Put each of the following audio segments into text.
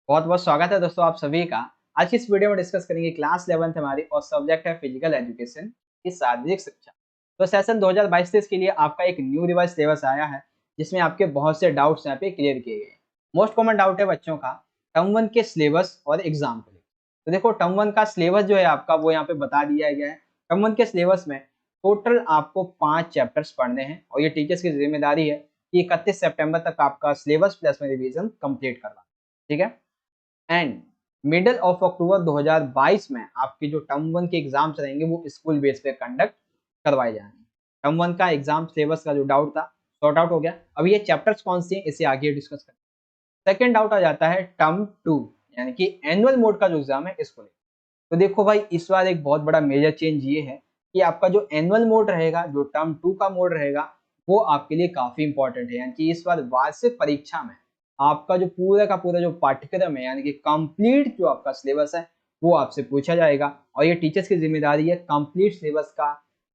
बहुत बहुत स्वागत है दोस्तों आप सभी का। आज की इस वीडियो में डिस्कस करेंगे क्लास 11th हमारी और सब्जेक्ट है फिजिकल एजुकेशन की शारीरिक शिक्षा। तो सेशन 2022-23 के लिए आपका एक न्यू रिवाइज सिलेबस आया है जिसमें आपके बहुत से डाउट्स यहाँ पे क्लियर किए गए। मोस्ट कॉमन डाउट है बच्चों का टर्म 1 के सिलेबस और एग्जाम को लेकर। तो देखो टर्म 1 का सिलेबस जो है आपका वो यहाँ पे बता दिया गया है। टर्म 1 के सिलेबस में टोटल आपको 5 चैप्टर्स पढ़ने हैं और ये टीचर्स की जिम्मेदारी है कि 31 सितंबर तक आपका सिलेबस प्लस में रिवीजन कंप्लीट करवाना। ठीक है। एंड मिडल ऑफ अक्टूबर 2022 में आपके जो टर्म 1 के एग्जाम्स रहेंगे वो स्कूल बेस पे कंडक्ट करवाए जाएंगे। टर्म 1 का एग्जाम सिलेबस का जो डाउट था सॉर्ट आउट हो गया। अब ये चैप्टर्स कौन से हैं इसे आगे डिस्कस करें। सेकंड डाउट आ जाता है टर्म 2 यानी कि एनुअल मोड का जो एग्जाम है इसको लेकर। तो देखो भाई इस बार एक बहुत बड़ा मेजर चेंज ये है कि आपका जो एनुअल मोड रहेगा, जो टर्म 2 का मोड रहेगा, वो आपके लिए काफी इंपॉर्टेंट है। यानी कि इस बार वार्षिक परीक्षा में आपका जो पूरा का पूरा जो पाठ्यक्रम है यानी कि कंप्लीट जो आपका सिलेबस है वो आपसे पूछा जाएगा और ये टीचर्स की जिम्मेदारी है कंप्लीट सिलेबस का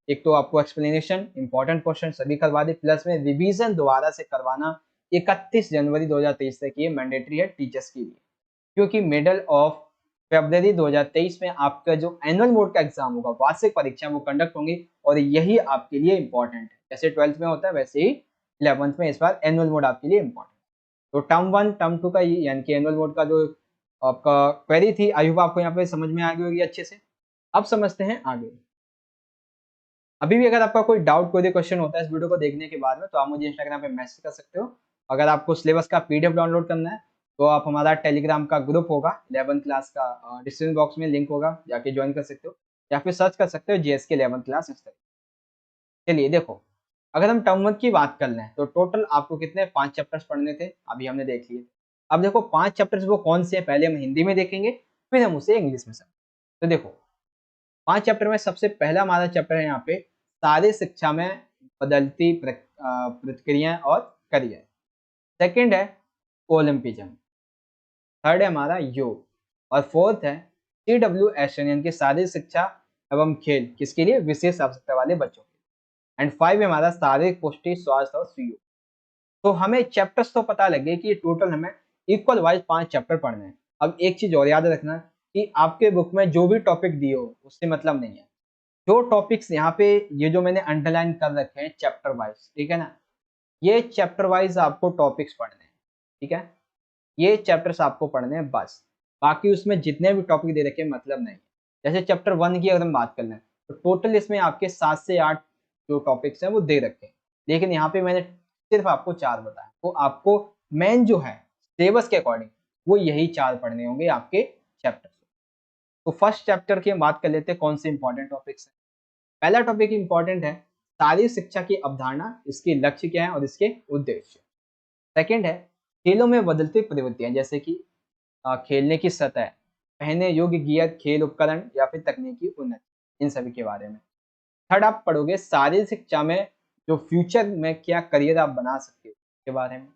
एक तो आपको एक्सप्लेनेशन, इंपॉर्टेंट क्वेश्चन सभी करवा दे, प्लस में रिवीजन दोबारा से करवाना 31 जनवरी 2023 तक ये मैंडेटरी है टीचर्स के लिए। क्योंकि मिडल ऑफ फरवरी 2023 में आपका जो एनुअल मोड का एग्जाम होगा, वार्षिक परीक्षा वो कंडक्ट होंगी और यही आपके लिए इंपॉर्टेंट है। जैसे 12th में होता है वैसे ही 11th में इस बार एनुअल मोड आपके लिए इंपॉर्टेंट। तो टर्म 1 टर्म 2 का ये यानी कि एनुअल मोड का जो आपका क्वेरी थी, आई होप आपको यहाँ पे समझ में आ गई होगी अच्छे से। अब समझते हैं आगे। अभी भी अगर आपका कोई डाउट, कोई क्वेश्चन होता है इस वीडियो को देखने के बाद में, तो आप मुझे इंस्टाग्राम पे मैसेज कर सकते हो। अगर आपको सिलेबस का पीडीएफ डाउनलोड करना है तो आप हमारा टेलीग्राम का ग्रुप होगा 11th क्लास का, डिस्क्रिप्शन बॉक्स में लिंक होगा, जाके ज्वाइन कर सकते हो या फिर सर्च कर सकते हो जीएसके 11th क्लास इस तरह। चलिए देखो, अगर हम टर्म 1 की बात कर लें तो टोटल आपको कितने 5 चैप्टर्स पढ़ने थे, अभी हमने देख लिए। अब देखो 5 चैप्टर्स वो कौन से हैं, पहले हम हिंदी में देखेंगे फिर हम उसे इंग्लिश में समझेंगे। तो देखो 5 चैप्टर में सबसे पहला हमारा चैप्टर है यहाँ पे शारीरिक शिक्षा में बदलती प्रतिक्रियाएं और करियर। सेकंड है ओलंपिज्म। थर्ड है हमारा योग और फोर्थ है CWS यानी कि शारीरिक शिक्षा एवं खेल, किसके लिए, विशेष आवश्यकता वाले बच्चों के। एंड 5 है हमारा शारीरिक पुष्टि, स्वास्थ्य और सुयोग। तो हमें चैप्टर्स तो पता लगे कि टोटल हमें इक्वल वाइज 5 चैप्टर पढ़ने हैं। अब एक चीज और याद रखना कि आपके बुक में जो भी टॉपिक दिए हो उससे मतलब नहीं है। जो टॉपिक्स यहाँ पे ये जो मैंने अंडरलाइन कर रखे हैं चैप्टर वाइज, ठीक है ना, ये चैप्टर वाइज आपको टॉपिक्स पढ़ने हैं। ठीक है, ये चैप्टर्स आपको पढ़ने हैं बस। बाकी उसमें जितने भी टॉपिक दे रखे हैं मतलब नहीं। जैसे चैप्टर 1 की अगर हम बात कर लें तो टोटल इसमें आपके 7 से 8 जो टॉपिक्स हैं वो दे रखे हैं, लेकिन यहाँ पे मैंने सिर्फ आपको 4 बताया। तो आपको मेन जो है सिलेबस के अकॉर्डिंग वो यही 4 पढ़ने होंगे आपके चैप्टर। तो फर्स्ट चैप्टर की हम बात कर लेते हैं कौन से इंपॉर्टेंट टॉपिक्स हैं। पहला टॉपिक इंपॉर्टेंट है शारीरिक शिक्षा की अवधारणा, इसके लक्ष्य क्या है और इसके उद्देश्य। सेकंड है खेलों में बदलती प्रवृत्तियां, जैसे कि खेलने की सतह, पहने योग्य गियर, खेल उपकरण या फिर तकनीकी उन्नति, इन सभी के बारे में। थर्ड आप पढ़ोगे शारीरिक शिक्षा में जो फ्यूचर में क्या करियर आप बना सकते हो के बारे में।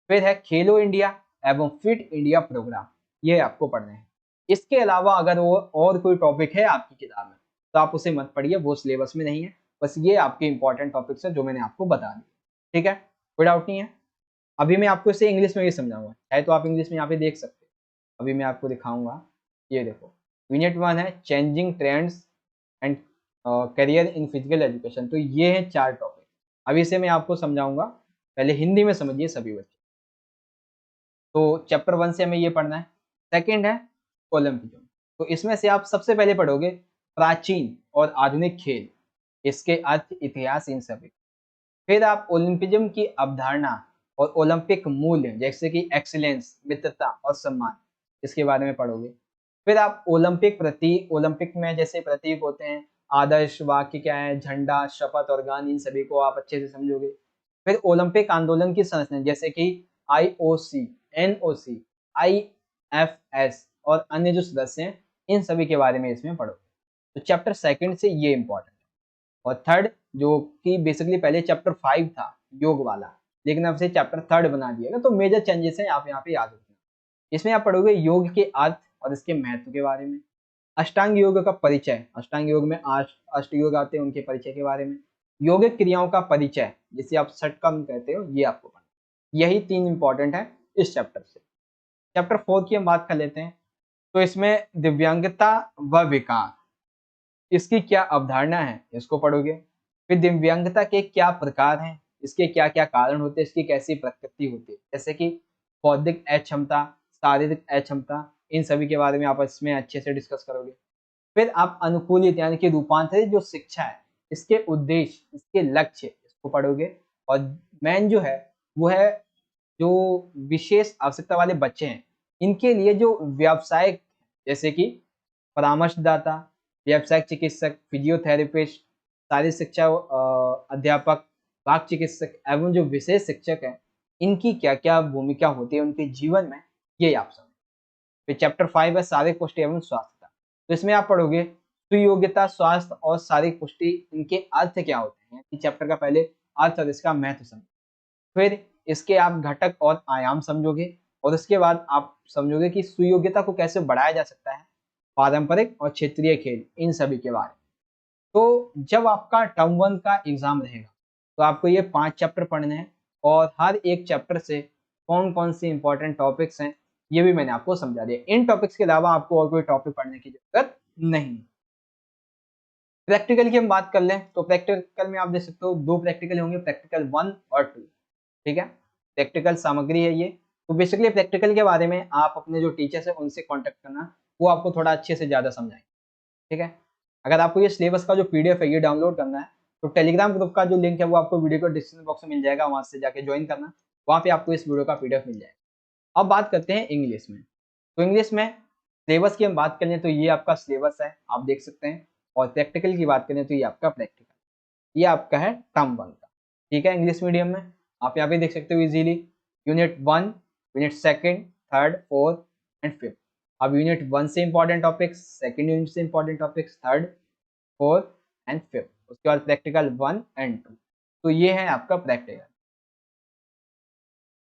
फिर है खेलो इंडिया एवं फिट इंडिया प्रोग्राम, ये आपको पढ़ने हैं। इसके अलावा अगर वो और कोई टॉपिक है आपकी किताब में तो आप उसे मत पढ़िए, वो सिलेबस में नहीं है। बस ये आपके इंपॉर्टेंट टॉपिक्स हैं जो मैंने आपको बता दिए। ठीक है, कोई डाउट नहीं है। अभी मैं आपको इसे इंग्लिश में भी समझाऊंगा, चाहे तो आप इंग्लिश में यहाँ पे देख सकते हो। अभी मैं आपको दिखाऊंगा, ये देखो यूनिट 1 है changing trends and career in physical education. तो ये है 4 टॉपिक, अभी इसे मैं आपको समझाऊंगा, पहले हिंदी में समझिए सभी बच्चे। तो चैप्टर 1 से हमें ये पढ़ना है। सेकंड है ओलंपिज्म, तो इसमें से आप सबसे पहले पढ़ोगे प्राचीन और आधुनिक खेल, इसके अर्थ, इतिहास, इन सभी। फिर आप ओलंपिज्म की अवधारणा और ओलंपिक मूल्य जैसे कि एक्सीलेंस, मित्रता और सम्मान, इसके बारे में पढ़ोगे। फिर आप ओलंपिक प्रतीक, ओलंपिक में जैसे प्रतीक होते हैं, आदर्श वाक्य क्या है, झंडा, शपथ और गान, इन सभी को आप अच्छे से समझोगे। फिर ओलंपिक आंदोलन की संरचना जैसे कि IOC, NOC, IFS और अन्य जो सदस्य हैं, इन सभी के बारे में इसमें पढ़ोगे। तो चैप्टर सेकंड से ये इंपॉर्टेंट है। और थर्ड जो कि बेसिकली पहले चैप्टर 5 था योग वाला, लेकिन अब से चैप्टर थर्ड बना दिया गया, तो मेजर चेंजेस हैं, आप यहाँ पे याद रखना। इसमें आप पढ़ोगे योग के अर्थ और इसके महत्व के बारे में, अष्टांग योग का परिचय, अष्टांग योग में अष्ट योग आते हैं, उनके परिचय के बारे में, योगिक क्रियाओं का परिचय जिसे आप षटकर्म कहते हो, ये आपको पढ़ना। यही 3 इंपॉर्टेंट है इस चैप्टर से। चैप्टर 4 की हम बात कर लेते हैं। तो इसमें दिव्यांगता व विकार, इसकी क्या अवधारणा है, इसको पढ़ोगे। फिर दिव्यांगता के क्या प्रकार हैं, इसके क्या क्या कारण होते हैं, इसकी कैसी प्रकृति होती है, जैसे कि बौद्धिक अक्षमता, शारीरिक अक्षमता, इन सभी के बारे में आप इसमें अच्छे से डिस्कस करोगे। फिर आप अनुकूलित यानी कि रूपांतरित जो शिक्षा है, इसके उद्देश्य, इसके लक्ष्य, इसको पढ़ोगे। और मेन जो है वो है जो विशेष आवश्यकता वाले बच्चे हैं, इनके लिए जो व्यावसायिक, जैसे कि परामर्शदाता, व्यावसायिक चिकित्सक, फिजियोथेरेपिस्ट, शारीरिक शिक्षा अध्यापक, वाक चिकित्सक एवं जो विशेष शिक्षक हैं, इनकी क्या-क्या भूमिका होती है उनके जीवन में, ये आप समझें। फिर चैप्टर 5 है शारीरिक पुष्टि एवं स्वास्थ्य। तो इसमें आप पढ़ोगे सुयोग्यता, स्वास्थ्य और शारीरिक पुष्टि, इनके अर्थ क्या होते हैं। इस चैप्टर का पहले अर्थ और इसका महत्व समझो। फिर इसके आप घटक और आयाम समझोगे, और उसके बाद आप समझोगे कि सुयोग्यता को कैसे बढ़ाया जा सकता है, पारंपरिक और क्षेत्रीय खेल, इन सभी के बारे में। तो जब आपका टर्म 1 का एग्जाम रहेगा, तो आपको ये 5 चैप्टर पढ़ने हैं, और हर एक चैप्टर से कौन-कौन से इंपॉर्टेंट टॉपिक्स हैं, ये भी मैंने आपको समझा दिया। इन टॉपिक्स के अलावा आपको और कोई टॉपिक पढ़ने की ज़रूरत नहीं। प्रैक्टिकल की हम बात कर लें, तो प्रैक्टिकल में आप देख सकते हो 2 प्रैक्टिकल होंगे, प्रैक्टिकल 1 और 2, ठीक है? प्रैक्टिकल सामग्री है ये। तो बेसिकली प्रैक्टिकल के बारे में आप अपने जो टीचर्स हैं उनसे कॉन्टैक्ट करना, वो आपको थोड़ा अच्छे से ज़्यादा समझाएँगे, ठीक है? अगर आपको ये सिलेबस का जो पीडीएफ है ये डाउनलोड करना है, तो टेलीग्राम ग्रुप का जो लिंक है वो आपको वीडियो के डिस्क्रिप्शन बॉक्स में मिल जाएगा, वहाँ से जाके ज्वाइन करना, वहाँ पे आपको इस वीडियो का पीडीएफ मिल जाएगा। अब बात करते हैं इंग्लिश में। तो इंग्लिश में सिलेबस की हम बात करें तो ये आपका सिलेबस है, आप देख सकते हैं, और प्रैक्टिकल की बात करें तो ये आपका प्रैक्टिकल, ये आपका है टर्म 1 का, ठीक है? इंग्लिश मीडियम में आप यहाँ पे देख सकते हो इजीली यूनिट 1, यूनिट 2, 3, 4 एंड 5। अब यूनिट 1 से इंपॉर्टेंट टॉपिक्स, सेकंड यूनिट से important topics, third, fourth and fifth, उसके बाद प्रैक्टिकल 1 एंड 2। तो ये है आपका प्रैक्टिकल।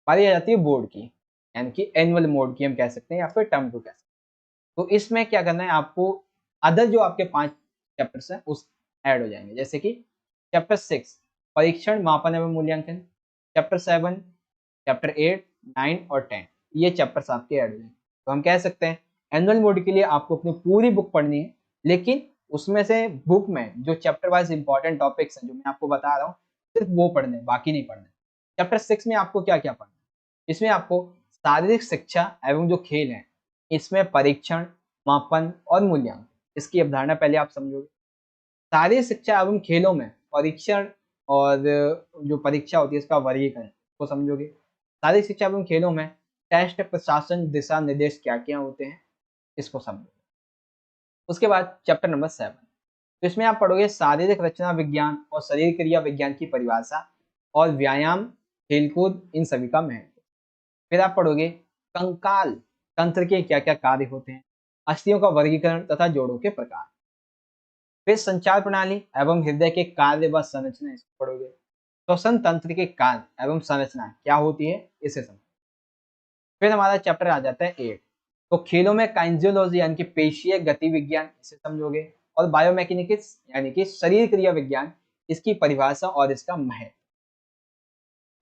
बारी आ जाती है बोर्ड की, यानी कि एनुअल मोड की हम कह सकते हैं, या फिर टर्म 2 कह सकते हैं। तो इसमें क्या करना है आपको, अदर जो आपके 5 चैप्टर्स हैं उस ऐड हो जाएंगे, जैसे कि चैप्टर 6 परीक्षण, मापन एवं मूल्यांकन, चैप्टर 7, चैप्टर 8, 9 और 10, ये चैप्टर्स आपके ऐड हो जाएंगे। तो हम कह सकते हैं एनुअल मोड के लिए आपको अपनी पूरी बुक पढ़नी है, लेकिन उसमें से बुक में जो चैप्टर वाइज इंपॉर्टेंट टॉपिक्स हैं जो मैं आपको बता रहा हूँ, सिर्फ वो पढ़ने, बाकी नहीं पढ़ने। चैप्टर 6 में आपको क्या क्या पढ़ना है, इसमें आपको शारीरिक शिक्षा एवं जो खेल है, इसमें परीक्षण, मापन और मूल्यांकन, इसकी अवधारणा पहले आप समझोगे। शारीरिक शिक्षा एवं खेलों में परीक्षण और जो परीक्षा होती है इसका वर्गीकरण को समझोगे। शारीरिक शिक्षा एवं खेलों में टेस्ट, प्रशासन, दिशा निर्देश क्या क्या होते हैं, इसको समझोगे। उसके बाद चैप्टर नंबर 7, तो इसमें आप पढ़ोगे शारीरिक रचना विज्ञान और शरीर क्रिया विज्ञान की परिभाषा, और व्यायाम, खेलकूद, इन सभी का महत्व। फिर आप पढ़ोगे कंकाल तंत्र के क्या क्या कार्य होते हैं, अस्थियों का वर्गीकरण तथा जोड़ों के प्रकार। फिर संचार प्रणाली एवं हृदय के कार्य व संरचना, इसको पढ़ोगे। श्वसन तंत्र के कार्य एवं संरचना क्या होती है, इसे समझो। फिर हमारा चैप्टर आ जाता है 8, तो खेलों में काइंजियोलॉजी यानी कि पेशीय गति विज्ञान, इसे समझोगे। और बायोमैकेनिक्स यानी कि शरीर क्रिया विज्ञान, इसकी परिभाषा और इसका महत्व।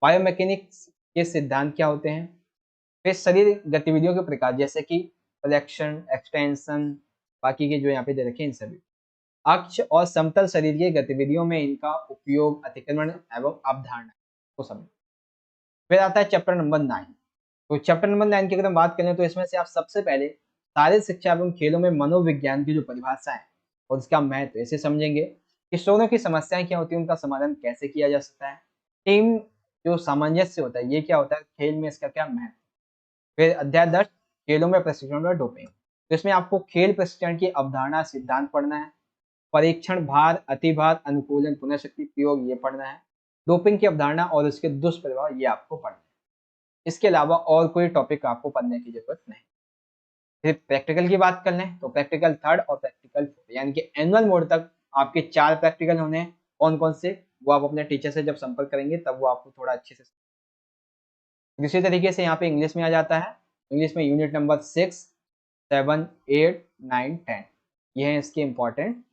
बायोमैकेनिक्स के सिद्धांत क्या होते हैं। फिर शरीर गतिविधियों के प्रकार, जैसे कि फ्लेक्शन, एक्सटेंशन, बाकी के जो यहाँ पे दे रखे हैं इन सभी। अक्ष और समतल शरीर की गतिविधियों में इनका उपयोग, अतिक्रमण एवं अवधारणा को समझो। फिर आता है चैप्टर नंबर 9, तो चैप्टर नंबर 9 की अगर हम बात करें तो इसमें से आप सबसे पहले शारीरिक शिक्षा एवं खेलों में मनोविज्ञान की जो परिभाषा है और उसका महत्व, इसे समझेंगे। किशोरों की समस्याएं क्या होती है, उनका समाधान कैसे किया जा सकता है। टीम जो सामंजस्य होता है, ये क्या होता है, खेल में इसका क्या महत्व। फिर अध्याय 10, खेलों में प्रशिक्षण और डोपिंग, तो इसमें आपको खेल प्रशिक्षण की अवधारणा, सिद्धांत पढ़ना है। परीक्षण, भार, अतिभार, अनुकूलन, पुनःशक्ति प्रयोग, ये पढ़ना है। डोपिंग की अवधारणा और उसके दुष्प्रभाव, ये आपको पढ़ना है। इसके अलावा और कोई टॉपिक आपको पढ़ने की जरूरत नहीं। फिर प्रैक्टिकल की बात कर लें तो प्रैक्टिकल 3 और प्रैक्टिकल 4, यानी कि एनुअल मोड तक आपके 4 प्रैक्टिकल होने हैं। कौन कौन से, वो आप अपने टीचर से जब संपर्क करेंगे तब वो आपको थोड़ा अच्छे से। दूसरी तरीके से यहाँ पे इंग्लिश में आ जाता है। इंग्लिश में यूनिट नंबर 6, 7, 8, 9, 10, ये हैं इसके इंपॉर्टेंट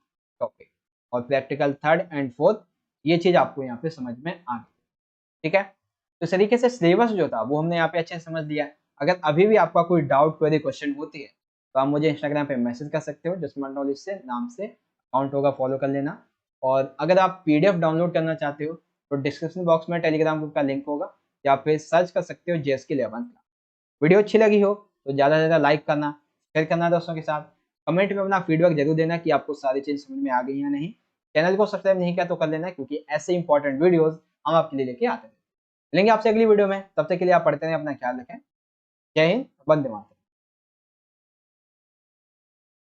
टॉपिक। और प्रैक्टिकल 3 एंड 4, ये चीज आपको यहाँ पे समझ में आ गई, ठीक है। तो इस तरीके से सिलेबस जो था वो हमने यहाँ पे अच्छे से समझ लिया। अगर अभी भी आपका कोई डाउट क्वेरी क्वेश्चन होती है तो आप मुझे इंस्टाग्राम पे मैसेज कर सकते हो, जो स्मार्ट नॉलेज से नाम से अकाउंट होगा, फॉलो कर लेना। और अगर आप पीडीएफ डाउनलोड करना चाहते हो तो डिस्क्रिप्शन बॉक्स में टेलीग्राम ग्रुप का लिंक होगा, या फिर सर्च कर सकते हो जेएसके 11 क्लास। वीडियो अच्छी लगी हो तो ज़्यादा से ज़्यादा लाइक करना, शेयर करना दोस्तों के साथ। कमेंट में अपना फीडबैक जरूर देना कि आपको सारी चीज़ समझ में आ गई या नहीं। चैनल को सब्सक्राइब नहीं किया तो कर लेना, क्योंकि ऐसे इंपॉर्टेंट वीडियोस हम आपके लिए लेके आते हैं। मिलेंगे आपसे अगली वीडियो में, तब तक के लिए आप पढ़ते रहें, अपना ख्याल रखें। जय हिंद, वंदे मातरम।